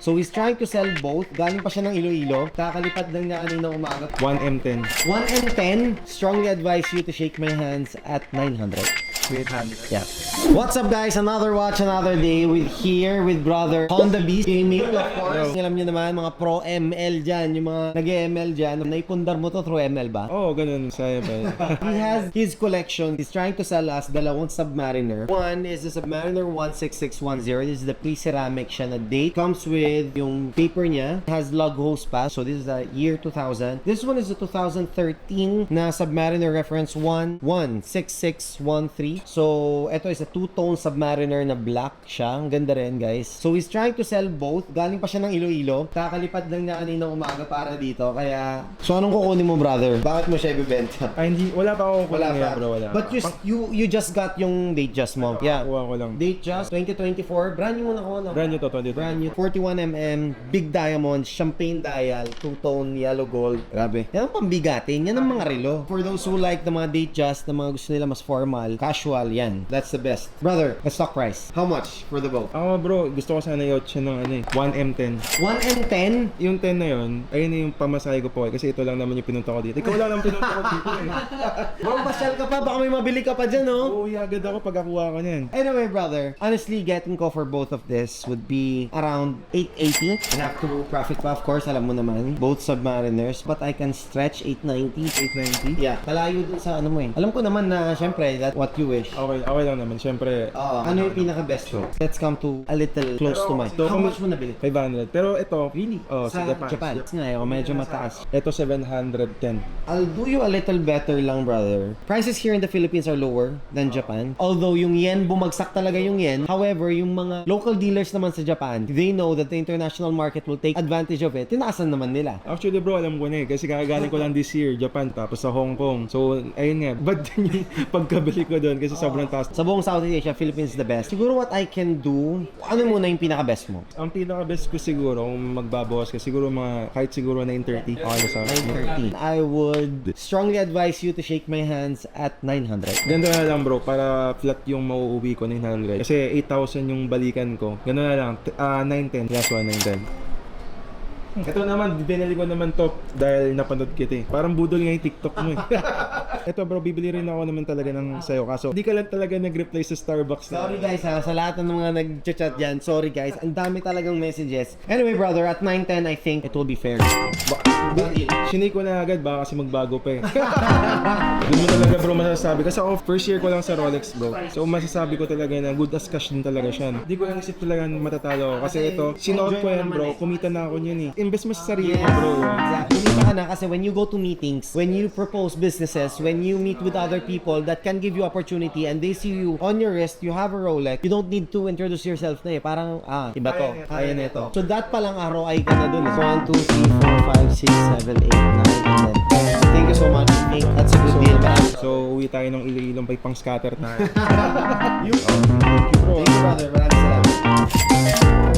So he's trying to sell both. Galing pa siya ng Iloilo. Kakalipad lang niya kanina umaga. 1M10. 1M10. Strongly advise you to shake my hands at 900. 800. Yeah. What's up guys? Another watch, another day with brother Honda Beast Gaming, of course. Alam niyo naman, mga pro ML dyan, yung mga nag-ML dyan. Naipundar mo to through ML ba? Oo, ganun. Saya pa. He has his collection. He's trying to sell us dalawang Submariner. One is the Submariner 16610. This is the pre-ceramic siya na date. Comes with yung paper niya. It has lug hose pa. So this is the year 2000. This one is the 2013 na Submariner reference 16613. So ito is a two-tone Submariner na black siya. Ang ganda rin guys. So he's trying to sell both. Galing pa siya ng Iloilo. Kakalipad lang niya kanina umaga para dito. Kaya, so anong kukunin mo brother? Bakit mo siya ibibenta? Ay, hindi. Wala pa ako Wala kulang pa. bro. Wala. But you just got yung date just mo. Yeah. Kuha ko lang. Date just 2024. Brand new mo na ko. No? Brand new to, 22. Brand new. 41mm, big diamond, champagne dial, two-tone, yellow gold. Grabe. Yan ang pambigatin. Yan ang mga relo. For those who like the mga date just, na mga gusto nila mas formal, casual, yan. That's the best. Brother, the stock price. How much for the boat? Ako bro, gusto ko sana i-out siya ng 1M10. 1M10? Yung 10 na yun, ayun na yung pamasahe ko po kasi ito lang naman yung pinunta ko dito. Ikaw lang naman pinunta ko dito Bro, pasyal ka pa. Baka may mabili ka pa dyan, no? Uuwi agad ako pag nakuha ko niyan. Anyway, brother, honestly, getting ko for both of this would be around 880. I have to profit pa, of course, alam mo naman. Both Submariners, but I can stretch 890. 890? Yeah, kalayo dun sa ano mo eh. Alam ko naman na, syempre, that what you wish. Okay lang naman. Siyempre, Ano yung pinaka-best mo? Let's come to a little close to mine. How much mo nabili? 500. Pero ito, Really? oh, Sa Japan. Nga eh, medyo mataas. Ito 710. I'll do you a little better lang, brother. Prices here in the Philippines are lower than Japan. Although yung yen, bumagsak talaga yung yen. However, yung mga local dealers naman sa Japan, they know that the international market will take advantage of it. Tinaasan naman nila. Actually bro, alam ko na eh. Kasi kakagaling ko lang this year, Japan, tapos sa Hong Kong. So, ayun nga. Bad din yung pagkabili ko doon kasi sobrang taas. Sa buong Southeast Asia, Philippines is the best. Siguro what I can do, ano muna yung pinaka-best mo? Ang pinaka-best ko siguro, kung magbabawas ka, siguro mga, kahit siguro 930. Okay sa 930. I would strongly advise you to shake my hands at 900. Ganito na lang bro, para flat yung mauuwi ko 900. Kasi 8,000 yung balikan ko. Ganito na lang, 910. Last one, 910. Ito naman, binili ko naman to dahil napanood kita eh. Parang budol nga yung TikTok mo eh. Ito bro, bibili rin ako naman talaga ng sayo. Kaso, di ka lang talaga nag-reply sa Starbucks. Sorry guys ha, sa lahat ng mga nag-chat dyan. Sorry guys, ang dami talagang messages. Anyway brother, at 910 I think it will be fair. Sinay ko na agad, baka kasi magbago pa eh. Doon mo talaga bro masasabi. Kasi ako first year ko lang sa Rolex bro. So masasabi ko talaga na good as cash din talaga siya. Hindi ko lang isip talaga matatalo ako. Kasi ito, sinuot ko yan bro, kumita na ako niyan eh. Invest mo sa sarili mo bro. Exactly. Kumita ka na kasi when you go to meetings, when you propose businesses, when you meet with other people that can give you opportunity and they see you on your wrist, you have a Rolex, you don't need to introduce yourself na eh. Parang, iba to, kaya na ito. So that palang ROI ka na dun eh. So 1, 2, 3, 4, 5, 6, 7, 8, 9, and then thank you so much. I think that's a good deal. So uwi tayo ng Iloilong by pang scatter tayo. Thank you bro. Thank you brother. Maraming salamat.